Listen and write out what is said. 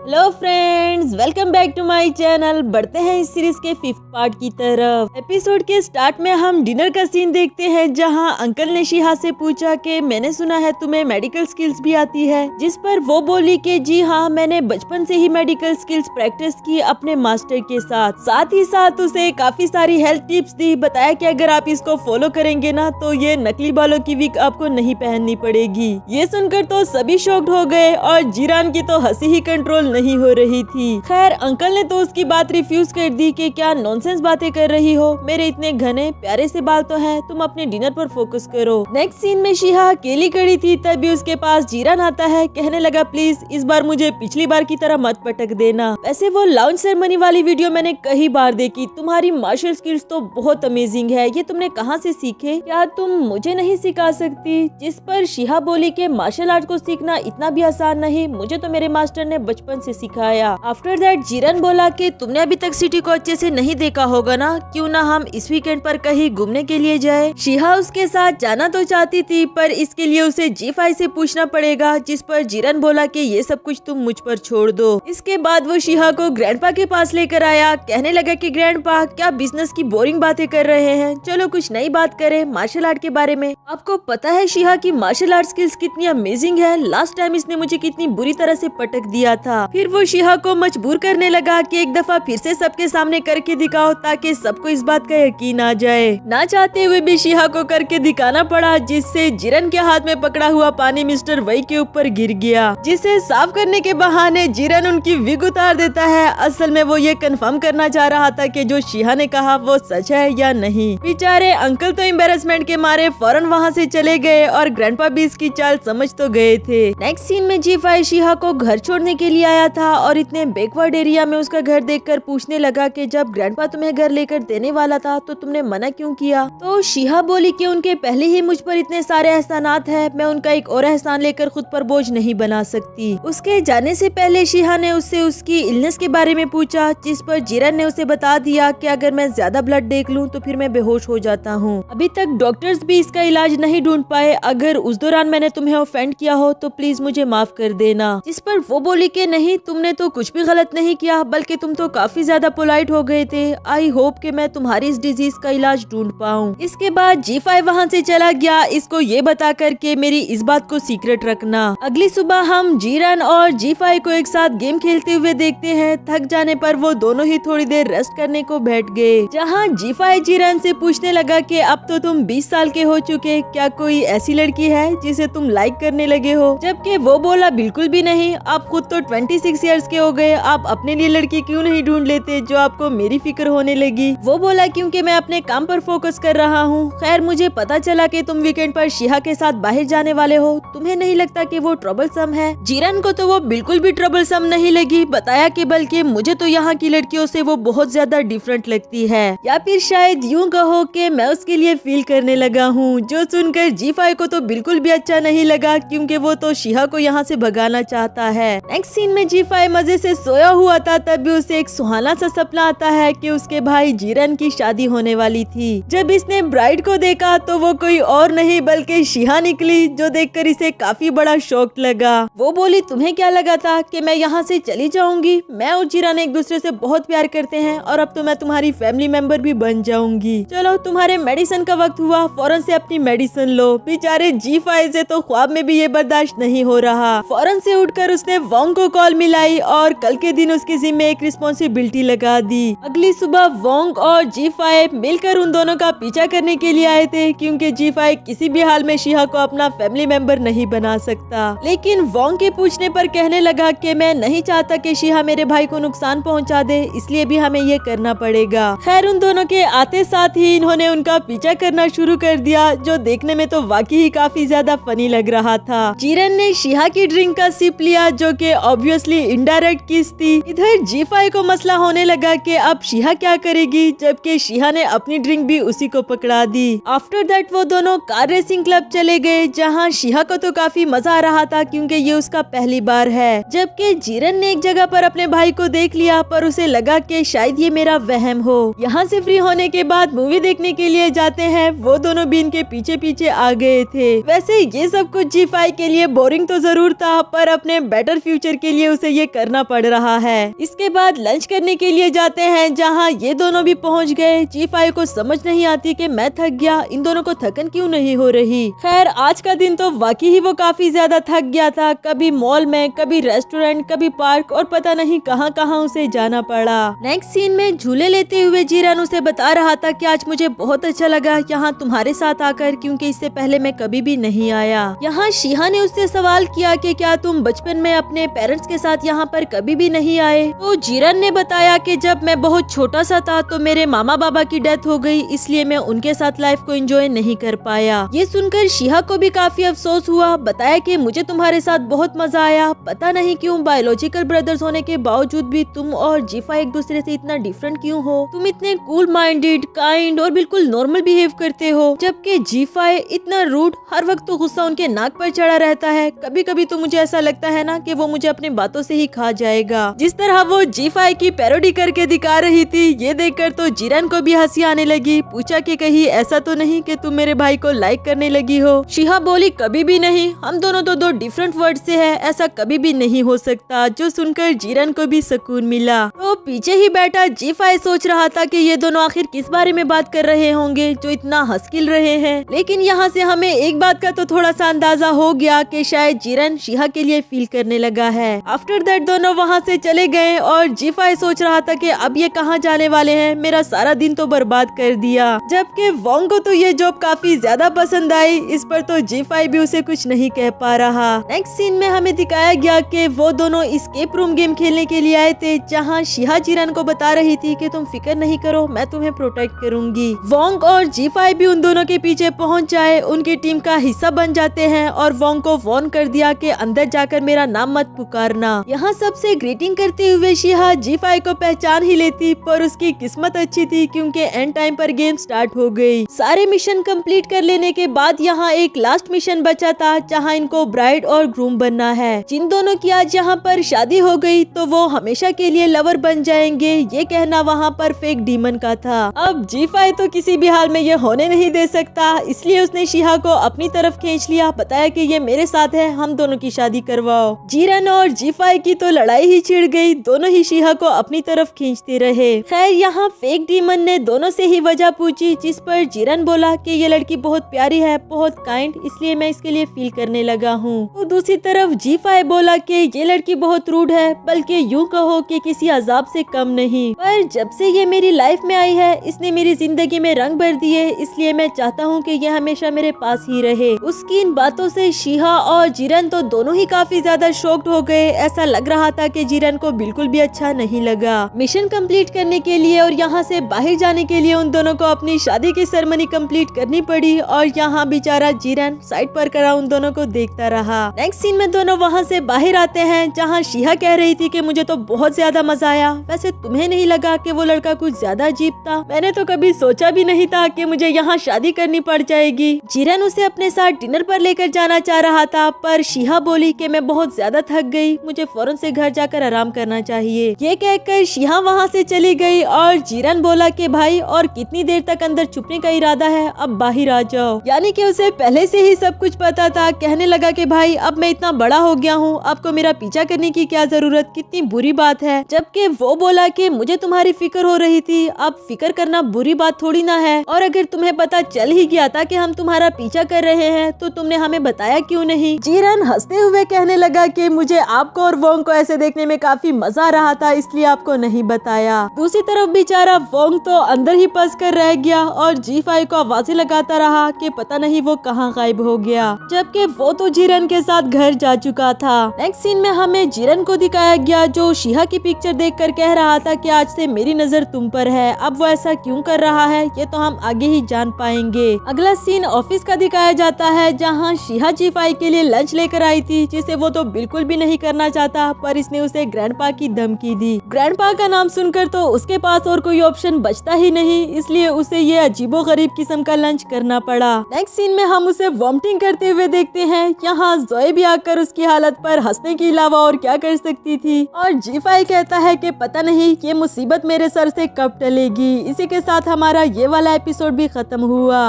Hello friends, welcome back to my channel. बढ़ते हैं इस सीरीज के 5th पार्ट की तरफ। एपिसोड के स्टार्ट में हम डिनर का सीन देखते हैं, जहां अंकल ने शिहा से पूछा कि मैंने सुना है तुम्हें मेडिकल स्किल्स भी आती है, जिस पर वो बोली कि जी हाँ, मैंने बचपन से ही मेडिकल स्किल्स प्रैक्टिस की अपने मास्टर के साथ ही साथ उसे काफी सारी हेल्थ टिप्स दी। बताया कि अगर आप इसको फॉलो करेंगे ना तो ये नकली बालों की विग आपको नहीं पहननी पड़ेगी। ये सुनकर तो सभी शॉक्ड हो गए और जीरान की तो हंसी ही कंट्रोल नहीं हो रही थी। खैर, अंकल ने तो उसकी बात रिफ्यूज कर दी कि क्या नॉनसेंस बातें कर रही हो, मेरे इतने घने प्यारे से बाल तो हैं, तुम अपने डिनर पर फोकस करो। नेक्स्ट सीन में शिहा अकेली खड़ी थी, तभी उसके पास जीरान आता है। कहने लगा प्लीज इस बार मुझे पिछली बार की तरह मत पटक देना। वैसे वो लॉन्च सेरेमनी वाली वीडियो मैंने कई बार देखी, तुम्हारी मार्शल स्किल्स तो बहुत अमेजिंग है, ये तुमने कहाँ से सीखे, क्या तुम मुझे नहीं सिखा सकती? जिस पर शिहा बोली कि मार्शल आर्ट को सीखना इतना भी आसान नहीं, मुझे तो मेरे मास्टर ने बचपन से सिखाया। आफ्टर दैट जीरन बोला कि तुमने अभी तक सिटी को अच्छे से नहीं देखा होगा ना, क्यों ना हम इस वीकेंड पर कहीं घूमने के लिए जाए। शिहा उसके साथ जाना तो चाहती थी, पर इसके लिए उसे G5 से पूछना पड़ेगा, जिस पर जीरन बोला कि ये सब कुछ तुम मुझ पर छोड़ दो। इसके बाद वो शिहा को ग्रैंडपा के पास लेकर आया। कहने लगा कि ग्रैंडपा, क्या बिजनेस की बोरिंग बातें कर रहे हैं, चलो कुछ नई बात करें मार्शल आर्ट के बारे में। आपको पता है शिहा की मार्शल आर्ट स्किल्स कितनी अमेजिंग है, लास्ट टाइम इसने मुझे कितनी बुरी तरह से पटक दिया था। फिर वो शिहा को मजबूर करने लगा कि एक दफा फिर से सबके सामने करके दिखाओ, ताकि सबको इस बात का यकीन आ जाए। ना चाहते हुए भी शिहा को करके दिखाना पड़ा, जिससे जीरन के हाथ में पकड़ा हुआ पानी मिस्टर वही के ऊपर गिर गया, जिसे साफ करने के बहाने जीरन उनकी विग उतार देता है। असल में वो ये कंफर्म करना चाह रहा था कि जो शिहा ने कहा वो सच है या नहीं। बेचारे अंकल तो एम्बेरसमेंट के मारे फौरन वहाँ से चले गए और ग्रैंडपा भी इसकी चाल समझ तो गए थे। नेक्स्ट सीन में G5 शिहा को घर छोड़ने के लिए आया था और इतने बैकवर्ड एरिया में उसका घर देखकर पूछने लगा कि जब ग्रैंडपा तुम्हें घर लेकर देने वाला था तो तुमने मना क्यों किया? तो शिहा बोली कि उनके पहले ही मुझ पर इतने सारे एहसानात हैं, मैं उनका एक और एहसान लेकर खुद पर बोझ नहीं बना सकती। उसके जाने से पहले शिहा ने उससे उसकी इलनेस के बारे में पूछा, जिस पर जीरन ने उसे बता दिया कि अगर मैं ज्यादा ब्लड देख लूं तो फिर मैं बेहोश हो जाता हूं। अभी तक डॉक्टर्स भी इसका इलाज नहीं ढूंढ पाए, अगर उस दौरान मैंने तुम्हें ऑफेंड किया हो तो प्लीज मुझे माफ कर देना। जिस पर वो बोली कि नहीं, तुमने तो कुछ भी गलत नहीं किया, बल्कि तुम तो काफी ज्यादा पोलाइट हो गए थे। आई होप कि मैं तुम्हारी इस डिजीज का इलाज ढूंढ पाऊँ। इसके बाद G5 वहाँ से चला गया, इसको ये बता कर के मेरी इस बात को सीक्रेट रखना। अगली सुबह हम जीरन और G5 को एक साथ गेम खेलते हुए देखते हैं। थक जाने पर वो दोनों ही थोड़ी देर रेस्ट करने को बैठ गए, जहाँ G5 जीरन से पूछने लगा कि अब तो तुम 20 साल के हो चुके, क्या कोई ऐसी लड़की है जिसे तुम लाइक करने लगे हो? जबकि वो बोला बिल्कुल भी नहीं, आप खुद तो 26 ईयर्स के हो गए, आप अपने लिए लड़की क्यों नहीं ढूंढ लेते जो आपको मेरी फिक्र होने लगी? वो बोला क्योंकि मैं अपने काम पर फोकस कर रहा हूँ। खैर, मुझे पता चला कि तुम वीकेंड पर शिहा के साथ बाहर जाने वाले हो, तुम्हें नहीं लगता कि वो ट्रबलसम है? जीरन को तो वो बिल्कुल भी ट्रबलसम नहीं लगी, बताया कि बल्कि मुझे तो यहाँ की लड़कियों से वो बहुत ज्यादा डिफरेंट लगती है, या फिर शायद यूँ कहो कि मैं उसके लिए फील करने लगा हूँ। जो सुनकर G5 को तो बिल्कुल भी अच्छा नहीं लगा, क्योंकि वो तो शिहा को यहाँ से भगाना चाहता है। नेक्स्ट सीन में G5 मजे से सोया हुआ था, तभी उसे एक सुहाना सा सपना आता है कि उसके भाई जीरन की शादी होने वाली थी। जब इसने ब्राइड को देखा तो वो कोई और नहीं बल्कि शिहा निकली, जो देखकर इसे काफी बड़ा शॉक लगा। वो बोली तुम्हें क्या लगा था कि मैं यहाँ से चली जाऊंगी? मैं और जीरन एक दूसरे से बहुत प्यार करते हैं और अब तो मैं तुम्हारी फैमिली मेंबर भी बन जाऊंगी। चलो, तुम्हारे मेडिसिन का वक्त हुआ, फौरन से अपनी मेडिसिन लो। बेचारे G5 से तो ख्वाब में भी ये बर्दाश्त नहीं हो रहा। फौरन से उठकर उसने वोंग को कॉल मिलाई और कल के दिन उसके जिम्मे एक रिस्पॉन्सिबिलिटी लगा दी। अगली सुबह वोंग और G5 मिलकर उन दोनों का पीछा करने के लिए आए थे, क्योंकि G5 किसी भी हाल में शिहा को अपना फैमिली मेंबर नहीं बना सकता। लेकिन वोंग के पूछने पर कहने लगा कि मैं नहीं चाहता कि शिहा मेरे भाई को नुकसान पहुंचा दे, इसलिए भी हमें ये करना पड़ेगा। खैर, उन दोनों के आते साथ ही इन्होंने उनका पीछा करना शुरू कर दिया, जो देखने में तो वाकई ही काफी ज्यादा फनी लग रहा था। जीरन ने शिहा की ड्रिंक का सिप लिया, जो कि ऑब्वियसली इनडायरेक्ट किस थी। इधर G5 को मसला होने लगा कि अब शिहा क्या करेगी, जबकि शिहा ने अपनी ड्रिंक भी उसी को पकड़ा दी। आफ्टर दैट वो दोनों कार रेसिंग क्लब चले गए, जहाँ शिहा को तो काफी मजा आ रहा था, क्योंकि ये उसका पहली बार है। जबकि जीरन ने एक जगह पर अपने भाई को देख लिया, पर उसे लगा कि शायद ये मेरा वहम हो। यहाँ से फ्री होने के बाद मूवी देखने के लिए जाते हैं। वो दोनों भी इनके पीछे पीछे आ गए थे। वैसे ये सब कुछ G5 के लिए बोरिंग तो जरूर था, पर अपने बेटर फ्यूचर के लिए उसे ये करना पड़ रहा है। इसके बाद लंच करने के लिए जाते हैं जहाँ ये दोनों भी पहुँच गए। जी5 को समझ नहीं आती कि मैं थक गया, इन दोनों को थकन क्यों नहीं हो रही। खैर आज का दिन तो वाकई ही वो काफी ज्यादा थक गया था, कभी मॉल में, कभी रेस्टोरेंट, कभी पार्क और पता नहीं कहाँ कहाँ उसे जाना पड़ा। नेक्स्ट सीन में झूले लेते हुए जीरन उसे बता रहा था कि आज मुझे बहुत अच्छा लगा यहाँ तुम्हारे साथ आकर, क्योंकि इससे पहले मैं कभी भी नहीं आया। यहाँ शिहा ने उससे सवाल किया कि क्या तुम बचपन में अपने पेरेंट्स के साथ यहाँ पर कभी भी नहीं आए? तो जीरन ने बताया कि जब मैं बहुत छोटा सा था तो मेरे मामा बाबा की डेथ हो गई, इसलिए मैं उनके साथ लाइफ को एंजॉय नहीं कर पाया। ये सुनकर शिहा को भी काफी अफसोस हुआ। बताया कि मुझे तुम्हारे साथ बहुत मजा आया, पता नहीं क्यों बायोलॉजिकल ब्रदर्स होने के बावजूद भी तुम और जी5 एक दूसरे से इतना डिफरेंट क्यों हो? तुम इतने कूल माइंडेड, काइंड और बिल्कुल नॉर्मल बिहेव करते हो, जबकि जी5 इतना रूड, हर वक्त तो गुस्सा उनके नाक पर चढ़ा रहता है। कभी कभी तो मुझे ऐसा लगता है ना कि वो मुझे अपनी बातों से ही खा जाएगा। जिस तरह वो जी5 की पैरोडी करके दिखा रही थी, ये देखकर तो जीरन को भी हंसी आने लगी। पूछा कि कहीं ऐसा तो नहीं कि तुम मेरे भाई को लाइक करने लगी हो? शिहा बोली कभी भी नहीं, हम दोनों तो दो डिफरेंट वर्ड से है, ऐसा कभी भी नहीं हो सकता। जो सुनकर जीरन को भी सुकून मिला। तो पीछे ही बैठा जी5 सोच रहा था कि ये दोनों आखिर किस बारे में बात कर रहे होंगे जो इतना हंसकिल रहे हैं। लेकिन यहाँ से हमें एक बात का तो थोड़ा सा अंदाजा हो गया कि शायद जीरन शिहा के लिए फील करने लगा है। आफ्टर दैट दोनों वहाँ से चले गए और जी5 सोच रहा था कि अब ये कहाँ जाने वाले हैं, मेरा सारा दिन तो बर्बाद कर दिया। जबकि वोंग को तो ये जॉब काफी ज्यादा पसंद आई, इस पर तो जी5 भी उसे कुछ नहीं कह पा रहा। नेक्स्ट सीन में हमें दिखाया गया कि वो दोनों एस्केप रूम गेम खेलने के लिए आए थे, जहाँ शिहा जीरन को बता रही थी कि तुम फिक्र नहीं करो, मैं तुम्हें प्रोटेक्ट करूंगी। वोंग और जी5 भी उन दोनों के पीछे पहुंच जाए, उनकी टीम का हिस्सा बन जाते हैं और वोंग को वार्न कर दिया कि अंदर जाकर मेरा नाम मत पुकारना। यहाँ सबसे ग्रीटिंग करते हुए शिहा जी5 को पहचान ही लेती, पर उसकी किस्मत अच्छी थी क्योंकि एंड टाइम पर गेम स्टार्ट हो गई। सारे मिशन कंप्लीट कर लेने के बाद यहाँ एक लास्ट मिशन बचा था, जहाँ इनको ब्राइड और ग्रूम बनना है। जिन दोनों की आज यहाँ पर शादी हो गई तो वो हमेशा के लिए लवर बन जाएंगे, ये कहना वहाँ पर फेक डीमन का था। अब जी5 तो किसी भी हाल में ये होने नहीं दे सकता, इसलिए उसने शिहा को अपनी तरफ खींच लिया। बताया कि ये मेरे साथ है, हम दोनों की शादी करवाओ। जीरन और जी5 की तो लड़ाई ही छिड़ गई, दोनों ही शिहा को अपनी तरफ खींचते रहे। खैर यहाँ फेक डीमन ने दोनों से ही वजह पूछी, जिस पर जीरन बोला कि ये लड़की बहुत प्यारी है, बहुत काइंड, इसलिए मैं इसके लिए फील करने लगा हूँ। तो दूसरी तरफ जी5 बोला कि ये लड़की बहुत रूड है, बल्कि यूँ कहो कि किसी अजाब से कम नहीं, पर जब से ये मेरी लाइफ में आई है इसने मेरी जिंदगी में रंग भर दिए, इसलिए मैं चाहता हूँ कि ये हमेशा मेरे पास ही रहे। उसकी इन बातों से शिहा और जीरन तो दोनों ही काफी ज्यादा शॉक्ड हो गए। ऐसा लग रहा था कि जीरन को बिल्कुल भी अच्छा नहीं लगा। मिशन कंप्लीट करने के लिए और यहाँ से बाहर जाने के लिए उन दोनों को अपनी शादी की सेरेमनी कंप्लीट करनी पड़ी और यहाँ बेचारा जीरन साइड पर खड़ा उन दोनों को देखता रहा। नेक्स्ट सीन में दोनों वहाँ से बाहर आते हैं, जहाँ शिहा कह रही थी कि मुझे तो बहुत ज्यादा मजा आया, वैसे तुम्हें नहीं लगा कि वो लड़का कुछ ज्यादा अजीब था? मैंने तो कभी सोचा भी नहीं था कि मुझे यहाँ शादी करनी पड़ जाएगी। जीरन उसे अपने साथ डिनर पर लेकर जाना चाह रहा था, पर शिहा बोली कि मैं बहुत ज्यादा थक गई, मुझे फौरन से घर जाकर आराम करना चाहिए। ये कहकर शिहा वहाँ से चली गई और जीरन बोला कि भाई और कितनी देर तक अंदर छुपने का इरादा है, अब बाहर आ जाओ। यानी कि उसे पहले से ही सब कुछ पता था। कहने लगा कि भाई अब मैं इतना बड़ा हो गया हूँ, आपको मेरा पीछा करने की क्या जरूरत, कितनी बुरी बात है। जबकि वो बोला कि मुझे तुम्हारी फिक्र हो रही थी, अब फिक्र करना बुरी बात थोड़ी ना है, और अगर तुम्हें पता चल ही गया था कि हम तुम्हारा पीछा कर रहे हैं तो तुमने हमें बताया क्यों नहीं? जीरन हंसते हुए कहने लगा कि मुझे आपको और वोंग को ऐसे देखने में काफी मजा आ रहा था, इसलिए आपको नहीं बताया। दूसरी तरफ बेचारा वोंग तो अंदर ही फंस कर रह गया और जी5 को आवाजें लगाता रहा कि पता नहीं वो कहाँ गायब हो गया, जबकि वो तो जीरन के साथ घर जा चुका था। नेक्स्ट सीन में हमें जीरन को दिखाया गया, जो शिहा की पिक्चर देखकर कह रहा था कि आज से मेरी नजर तुम पर है। अब वो ऐसा क्यों कर रहा है ये तो हम आगे ही जान पाएंगे। अगला सीन ऑफिस का दिखाया जाता है, जहाँ शिहा जी5 के लिए लंच लेकर आई थी, जिसे वो तो बिल्कुल भी नहीं करना चाहता, पर इसने उसे ग्रैंडपा की धमकी दी। ग्रैंडपा का नाम सुनकर तो उसके पास और कोई ऑप्शन बचता ही नहीं, इसलिए उसे ये अजीबोगरीब किस्म का लंच करना पड़ा। नेक्स्ट सीन में हम उसे वॉमिटिंग करते हुए देखते हैं। यहाँ जोए भी आकर उसकी हालत पर हंसने के अलावा और क्या कर सकती थी, और जी5 कहता है कि पता नहीं ये मुसीबत मेरे सर से कब टलेगी। इसी के साथ हमारा ये वाला एपिसोड भी खत्म हुआ।